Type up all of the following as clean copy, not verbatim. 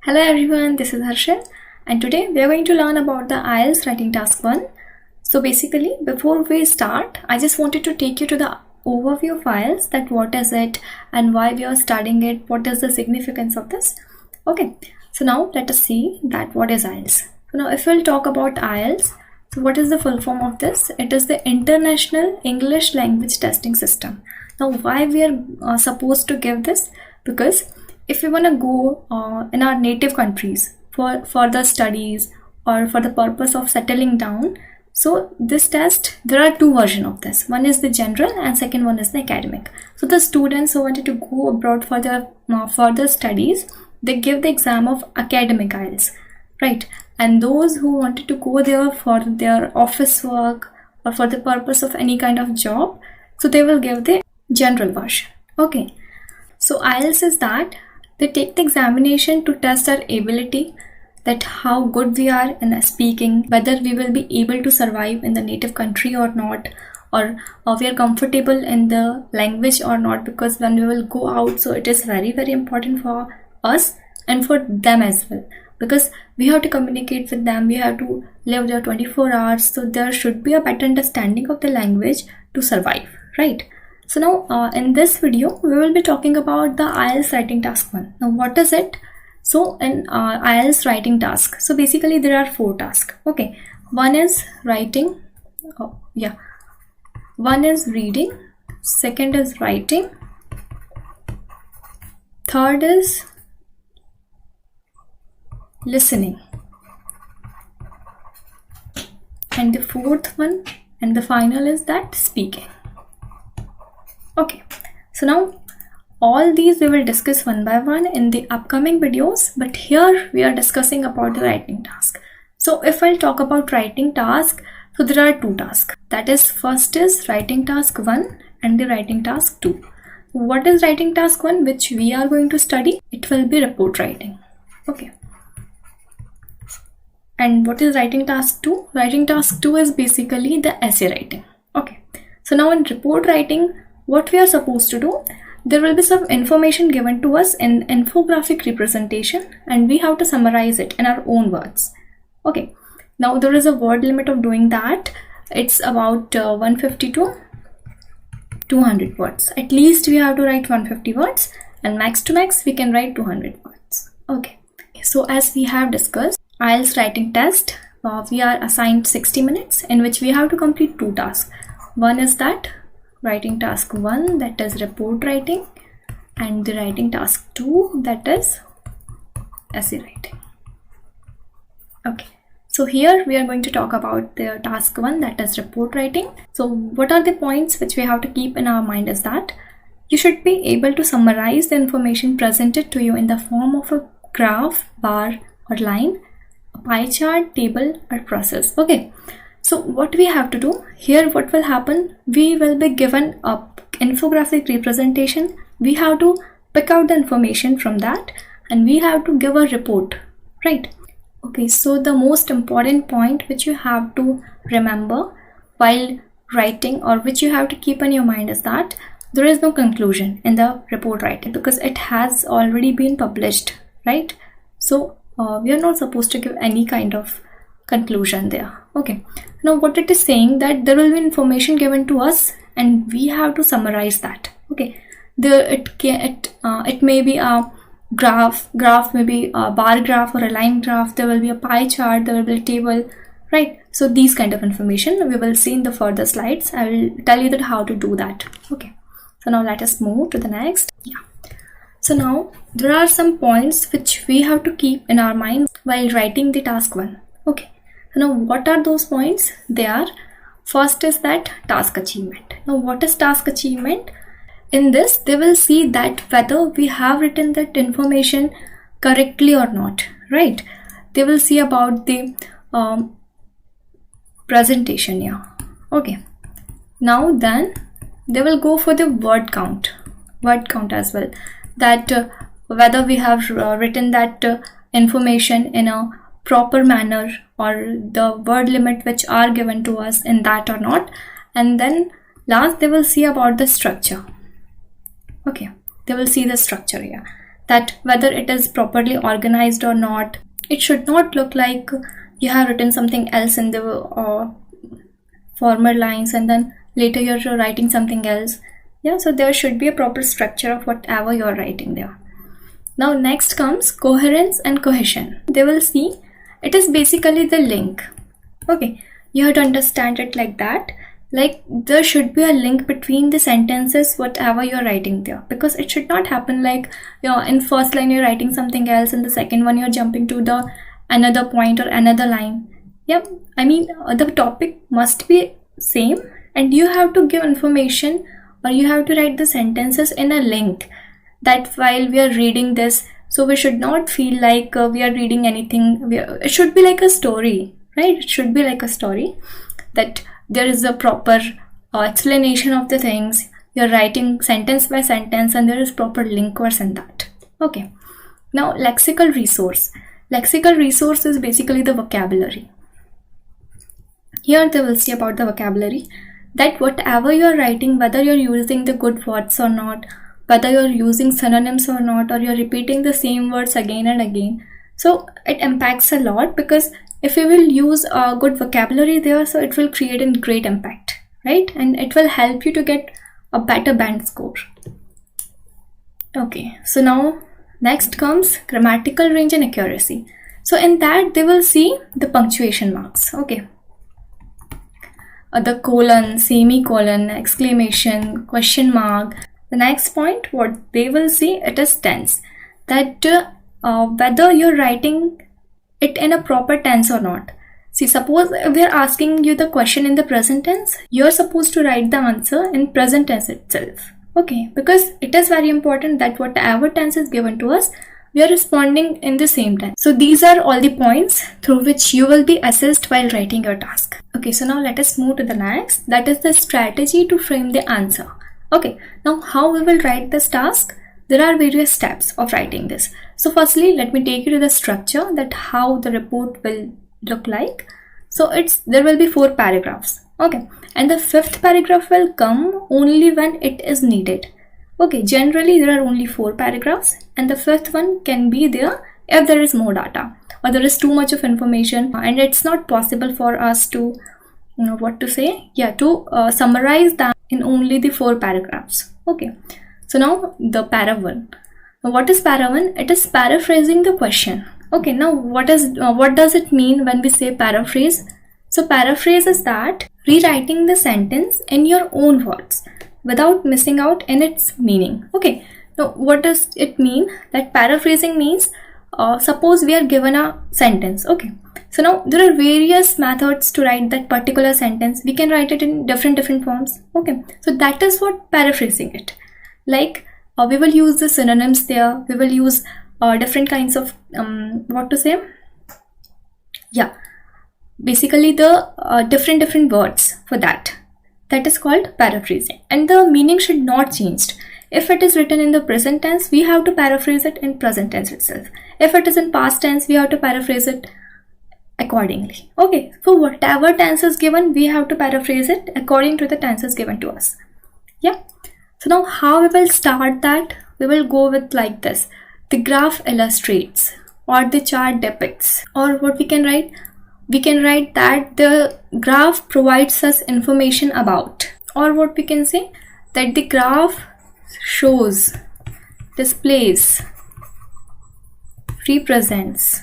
Hello everyone, this is Harshil and today we are going to learn about the IELTS Writing Task 1. So basically, before we start, I just wanted to take you to the overview of IELTS, that what is it and why we are studying it, what is the significance of this. Okay, so now let us see that what is IELTS. So now if we'll talk about IELTS, so what is the full form of this? It is the International English Language Testing System. Now why we are supposed to give this? Because if we want to go in our native countries for further studies or for the purpose of settling down, so this test, there are two versions of this. One is the general and second one is the academic. So the students who wanted to go abroad for their further studies, they give the exam of academic IELTS, right? And those who wanted to go there for their office work or for the purpose of any kind of job, so they will give the general version. Okay, so IELTS is that they take the examination to test our ability, that how good we are in speaking, whether we will be able to survive in the native country or not, or we are comfortable in the language or not, because when we will go out, so it is very important for us and for them as well, because we have to communicate with them, we have to live there 24 hours, so there should be a better understanding of the language to survive, right? So now in this video, we will be talking about the IELTS Writing Task 1. Now what is it? So in IELTS Writing Task, so basically there are 4 tasks. Okay, one is writing, one is reading, second is writing, third is listening, and the fourth one and the final is that speaking. Okay, so now all these we will discuss one by one in the upcoming videos, but here we are discussing about the writing task. So if I'll talk about writing task, so there are 2 tasks. That is, first is writing task 1 and the writing task 2. What is writing task 1, which we are going to study? It will be report writing. Okay. And what is writing task 2? Writing task 2 is basically the essay writing. Okay. So now in report writing, what we are supposed to do, there will be some information given to us in infographic representation and we have to summarize it in our own words. Okay, now there is a word limit of doing that. It's about 150 to 200 words. At least we have to write 150 words and max to max we can write 200 words. Okay, so as we have discussed, IELTS writing test, we are assigned 60 minutes in which we have to complete 2 tasks. One is that writing task 1, that is report writing, and the writing task 2, that is essay writing. Okay, so here we are going to talk about the task 1, that is report writing. So what are the points which we have to keep in our mind is that you should be able to summarize the information presented to you in the form of a graph, bar or line, a pie chart, table or process. Okay, so what we have to do here, what will happen, we will be given a infographic representation. We have to pick out the information from that and we have to give a report, right? Okay, so the most important point which you have to remember while writing, or which you have to keep in your mind, is that there is no conclusion in the report writing because it has already been published, right? So we are not supposed to give any kind of conclusion there. Okay, now what it is saying, that there will be information given to us and we have to summarize that. Okay, it may be a graph may be a bar graph or a line graph, there will be a pie chart, there will be a table, right? So these kind of information we will see in the further slides. I will tell you that how to do that. Okay, so now let us move to the next. So now there are some points which we have to keep in our mind while writing the task 1. Okay, so now what are those points? They are, first is that task achievement. Now what is task achievement? In this they will see that whether we have written that information correctly or not, right? They will see about the presentation here. Okay, now then they will go for the word count as well, that whether we have written that information in a proper manner or the word limit which are given to us in that or not. And then last they will see about the structure. Okay, they will see the structure here, that whether it is properly organized or not. It should not look like you have written something else in the former lines and then later you're writing something else. Yeah, so there should be a proper structure of whatever you're writing there. Now next comes coherence and cohesion. They will see it is basically the link. Okay, you have to understand it like that. Like there should be a link between the sentences, whatever you're writing there, because it should not happen like, you know, in first line you're writing something else, in the second one you're jumping to the another point or another line. Yep, I mean the topic must be same and you have to give information or you have to write the sentences in a link, that while we are reading this, so we should not feel like we are reading anything. It should be like a story, right? It should be like a story, that there is a proper explanation of the things. You're writing sentence by sentence and there is proper linkers in that. Okay. Now lexical resource. Lexical resource is basically the vocabulary. Here they will see about the vocabulary, that whatever you're writing, whether you're using the good words or not, whether you're using synonyms or not, or you're repeating the same words again and again. So it impacts a lot, because if you will use a good vocabulary there, so it will create a great impact, right? And it will help you to get a better band score. Okay, so now next comes grammatical range and accuracy. So in that they will see the punctuation marks. Okay, the colon, semicolon, exclamation, question mark. The next point, what they will see, it is tense, that whether you're writing it in a proper tense or not. See, suppose if we are asking you the question in the present tense, you're supposed to write the answer in present tense itself. Okay, because it is very important that whatever tense is given to us, we are responding in the same tense. So these are all the points through which you will be assessed while writing your task. Okay, so now let us move to the next, that is the strategy to frame the answer. Okay, now how we will write this task? There are various steps of writing this. So firstly, let me take you to the structure, that how the report will look like. So there will be 4 paragraphs. Okay, and the 5th paragraph will come only when it is needed. Okay, generally there are only 4 paragraphs and the 5th one can be there if there is more data or there is too much of information and it's not possible for us to, to summarize that in only the 4 paragraphs. Okay, so now the para 1. Now what is para 1? It is paraphrasing the question. Okay, now what does it mean when we say paraphrase? So paraphrase is that rewriting the sentence in your own words without missing out in its meaning. Okay, now what does it mean? That paraphrasing means, suppose we are given a sentence. Okay, so now there are various methods to write that particular sentence. We can write it in different forms. Okay, so that is what paraphrasing it. Like we will use the synonyms there. We will use different kinds of basically the different words for that. That is called paraphrasing, and the meaning should not change. If it is written in the present tense, we have to paraphrase it in present tense itself. If it is in past tense, we have to paraphrase it accordingly. Okay, so whatever tense is given, we have to paraphrase it according to the tenses given to us. Yeah. So now how we will start that? We will go with like this. The graph illustrates, or the chart depicts, or what we can write? We can write that the graph provides us information about, or what we can say, that the graph shows, displays, represents.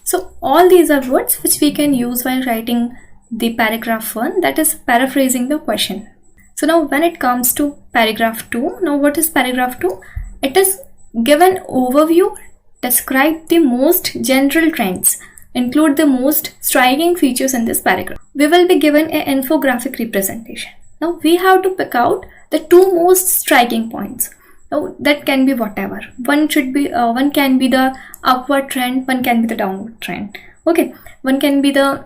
So all these are words which we can use while writing the paragraph 1, that is paraphrasing the question. So now when it comes to paragraph 2, now what is paragraph 2? It is given overview, describe the most general trends, include the most striking features in this paragraph. We will be given an infographic representation. Now we have to pick out the 2 most striking points. Now that can be whatever. One can be the upward trend, one can be the downward trend. Okay, one can be the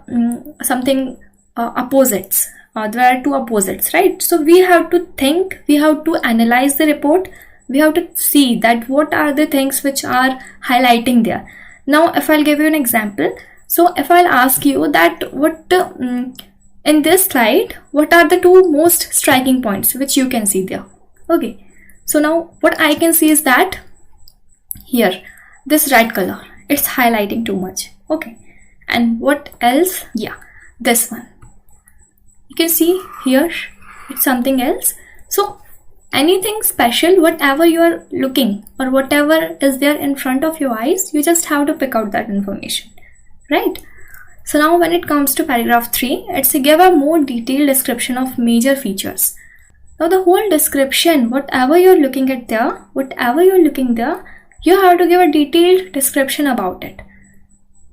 opposites. There are 2 opposites, right? So we have to think, we have to analyze the report. We have to see that what are the things which are highlighting there. Now, if I'll give you an example. So, if I'll ask you that in this slide, what are the 2 most striking points which you can see there? Okay. So now what I can see is that here, this red color, it's highlighting too much. Okay. And what else? Yeah, this one. You can see here, it's something else. So anything special, whatever you are looking or whatever is there in front of your eyes, you just have to pick out that information, right? So now when it comes to paragraph 3, it's to give a more detailed description of major features. Now the whole description, whatever you're looking at there, you have to give a detailed description about it.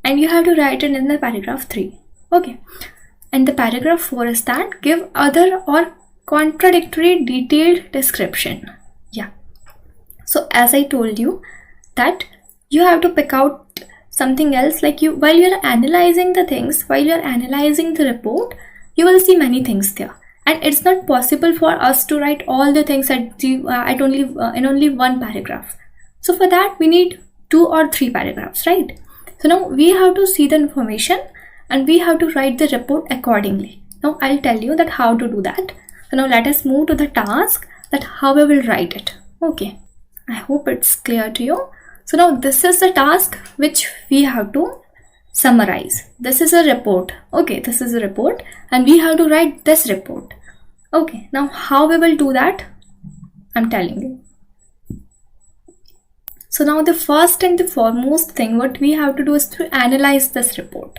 And you have to write it in the paragraph 3. Okay. And the paragraph 4 is that give other or contradictory detailed description. Yeah. So as I told you that you have to pick out something else, like while you're analyzing the things, while you're analyzing the report, you will see many things there. And it's not possible for us to write all the things in only one paragraph. So for that we need 2 or 3 paragraphs, right? So now we have to see the information and we have to write the report accordingly. Now I'll tell you that how to do that. So now let us move to the task, that how we will write it. Okay, I hope it's clear to you. So now this is the task which we have to summarize. This is a report. Okay, this is a report and we have to write this report. Okay, now how we will do that? I'm telling you. So now the first and the foremost thing what we have to do is to analyze this report.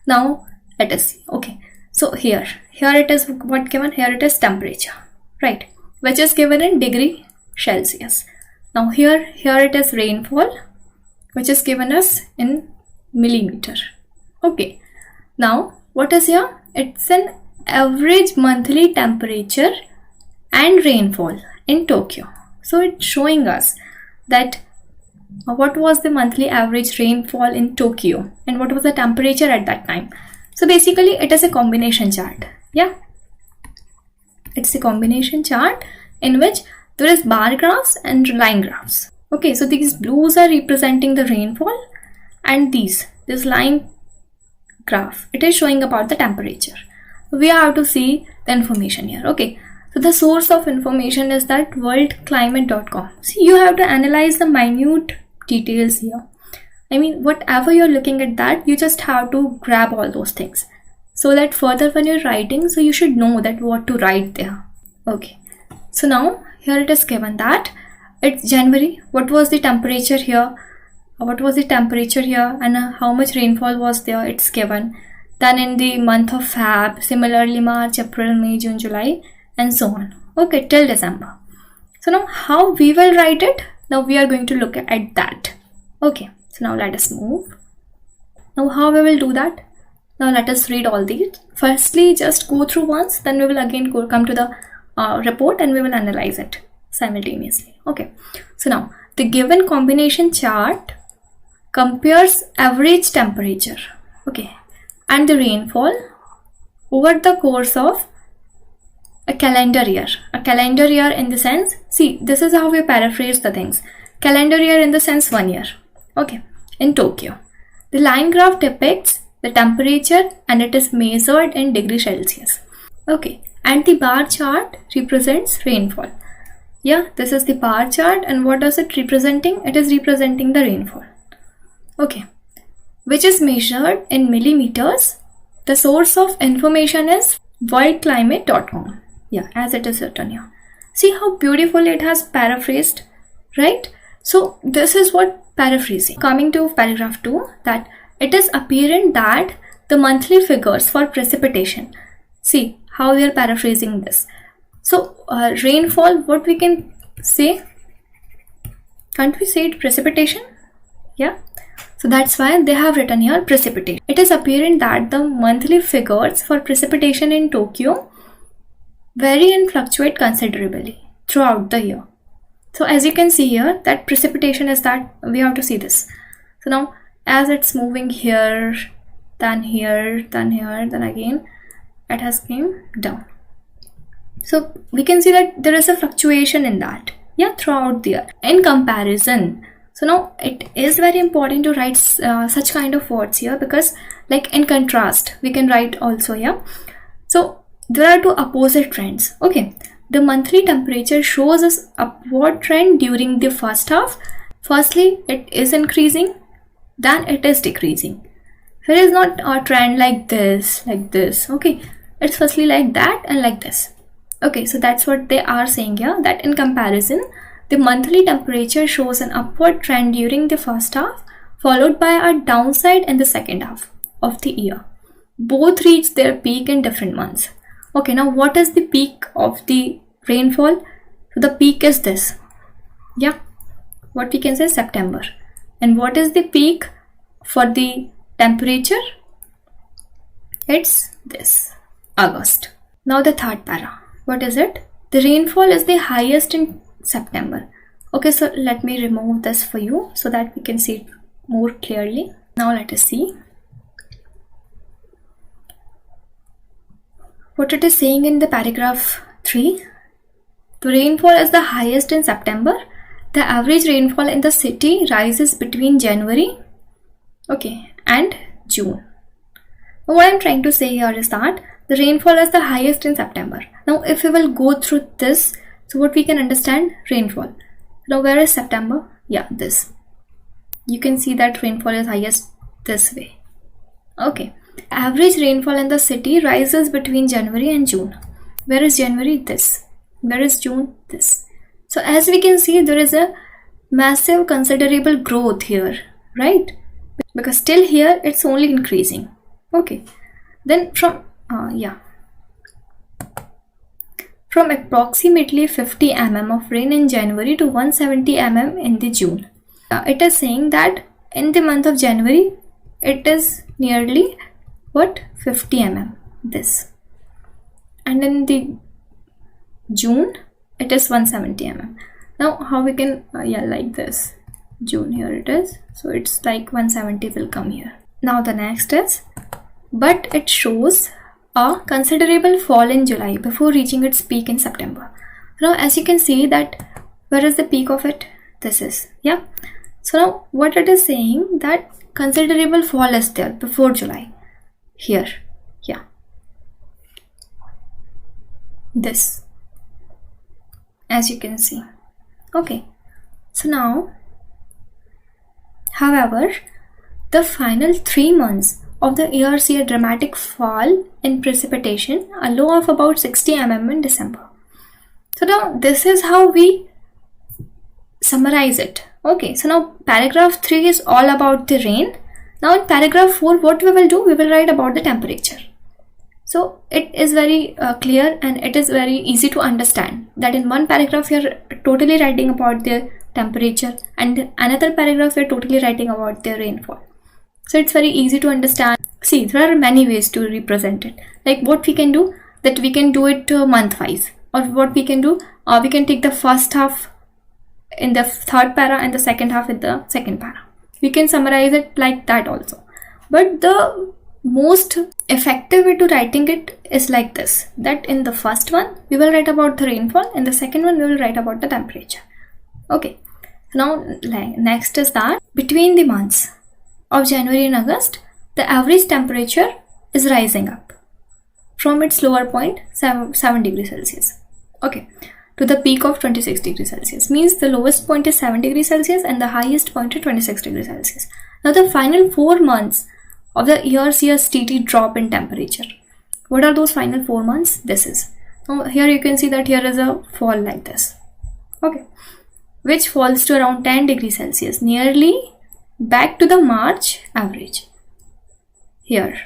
Now let us see. Okay, so here it is what given. Here it is temperature, right, which is given in degree Celsius. Now here it is rainfall, which is given us in millimeter. Okay, now what is here? It's an average monthly temperature and rainfall in Tokyo. So it's showing us that what was the monthly average rainfall in Tokyo and what was the temperature at that time. So basically it is a combination chart. Yeah, it's a combination chart in which there is bar graphs and line graphs. Okay, so these blues are representing the rainfall and this line graph, it is showing about the temperature. We have to see the information here. Okay, so the source of information is that worldclimate.com. See, you have to analyze the minute details here. I mean, whatever you're looking at that, you just have to grab all those things so that further when you're writing, so you should know that what to write there. Okay, so now here it is given that it's January. What was the temperature here? What was the temperature here and how much rainfall was there? It's given. Then in the month of Feb, similarly March, April, May, June, July, and so on. Okay, till December. So now how we will write it? Now we are going to look at that. Okay, so now let us move. Now how we will do that? Now let us read all these. Firstly, just go through once, then we will again come to the report and we will analyze it simultaneously. Okay, so now the given combination chart compares average temperature, okay, and the rainfall over the course of a calendar year. A calendar year in the sense, see, this is how we paraphrase the things. Calendar year in the sense 1 year. Okay, in Tokyo. The line graph depicts the temperature and it is measured in degree Celsius. Okay, and the bar chart represents rainfall. Yeah, this is the bar chart and what is it representing? It is representing the rainfall. Okay, which is measured in millimeters. The source of information is worldclimate.com. Yeah, as it is written here. See how beautiful it has paraphrased, right? So this is what paraphrasing. Coming to paragraph 2, that it is apparent that the monthly figures for precipitation. See how we are paraphrasing this. So rainfall, what we can say? Can't we say it precipitation? Yeah. So that's why they have written here precipitation. It is apparent that the monthly figures for precipitation in Tokyo vary and fluctuate considerably throughout the year. So as you can see here, that precipitation is that we have to see this. So now as it's moving here, then here, then here, then again, it has came down. So we can see that there is a fluctuation in that, yeah, throughout the year. In comparison, so now it is very important to write such kind of words here, because like in contrast, we can write also here. So there are two opposite trends. Okay, the monthly temperature shows us upward trend during the first half. Firstly, it is increasing, then it is decreasing. Here is not a trend like this, okay? It's firstly like that and like this. Okay, so that's what they are saying here, that in comparison, the monthly temperature shows an upward trend during the first half, followed by a downside in the second half of the year. Both reach their peak in different months. Okay, now what is the peak of the rainfall? So the peak is this. Yeah, what we can say September. And what is the peak for the temperature? It's this, August. Now the third para. What is it? The rainfall is the highest in September. Okay, so let me remove this for you so that we can see it more clearly. Now let us see what it is saying in the paragraph 3. The rainfall is the highest in September. The average rainfall in the city rises between January, okay, and June. What I'm trying to say here is that the rainfall is the highest in September. Now if we will go through this, so what we can understand, rainfall. Now where is September? Yeah, this. You can see that rainfall is highest this way. Okay. Average rainfall in the city rises between January and June. Where is January? This. Where is June? This. So as we can see, there is a massive considerable growth here, right? Because still here it's only increasing. Okay. Then from approximately 50 mm of rain in January to 170 mm in the June. It is saying that in the month of January, it is nearly what? 50 mm, this. And in the June, it is 170 mm. Now how we can, like this. June, here it is. So it's like 170 will come here. Now the next is, but it shows a considerable fall in July before reaching its peak in September. Now as you can see that, where is the peak of it? This is, yeah. So now what it is saying, that considerable fall is there before July. Here, yeah. This, as you can see. Okay. So now, however, the final 3 months of the year see a dramatic fall in precipitation, a low of about 60 mm in December. So now this is how we summarize it. Okay, so now paragraph 3 is all about the rain. Now in paragraph 4, what we will do? We will write about the temperature. So it is very clear and it is very easy to understand that in one paragraph you are totally writing about the temperature and another paragraph you are totally writing about the rainfall. So it's very easy to understand. See, there are many ways to represent it. Like what we can do, that we can do it month wise, or what we can do, we can take the first half in the third para and the second half in the second para. We can summarize it like that also. But the most effective way to writing it is like this, that in the first one we will write about the rainfall, in the second one we will write about the temperature. Okay, now next is that between the months of January and August, the average temperature is rising up from its lower point 7 degrees Celsius, okay, to the peak of 26 degrees Celsius. Means the lowest point is 7 degrees Celsius and the highest point is 26 degrees Celsius. Now the final 4 months of the year see a steady drop in temperature. What are those final 4 months? This is. Now here you can see that here is a fall like this, okay, which falls to around 10 degrees Celsius, nearly back to the March average. Here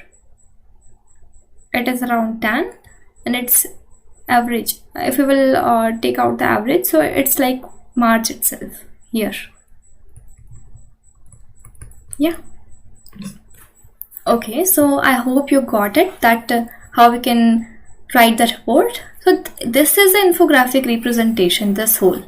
it is around 10 and it's average. If we will take out the average, so it's like March itself here. Yeah. Okay, so I hope you got it, that how we can write the report. So this is the infographic representation, this whole,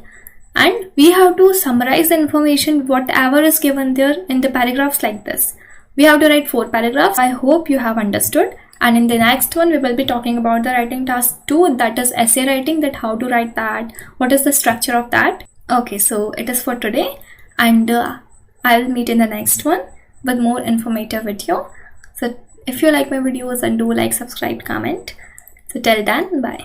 and we have to summarize the information whatever is given there in the paragraphs like this. We have to write 4 paragraphs. I hope you have understood, and in the next one we will be talking about the writing task 2, that is essay writing, that how to write that, what is the structure of that. Okay, so it is for today, and I'll meet in the next one with more informative video. So if you like my videos, then do like, subscribe, comment. So till then, bye.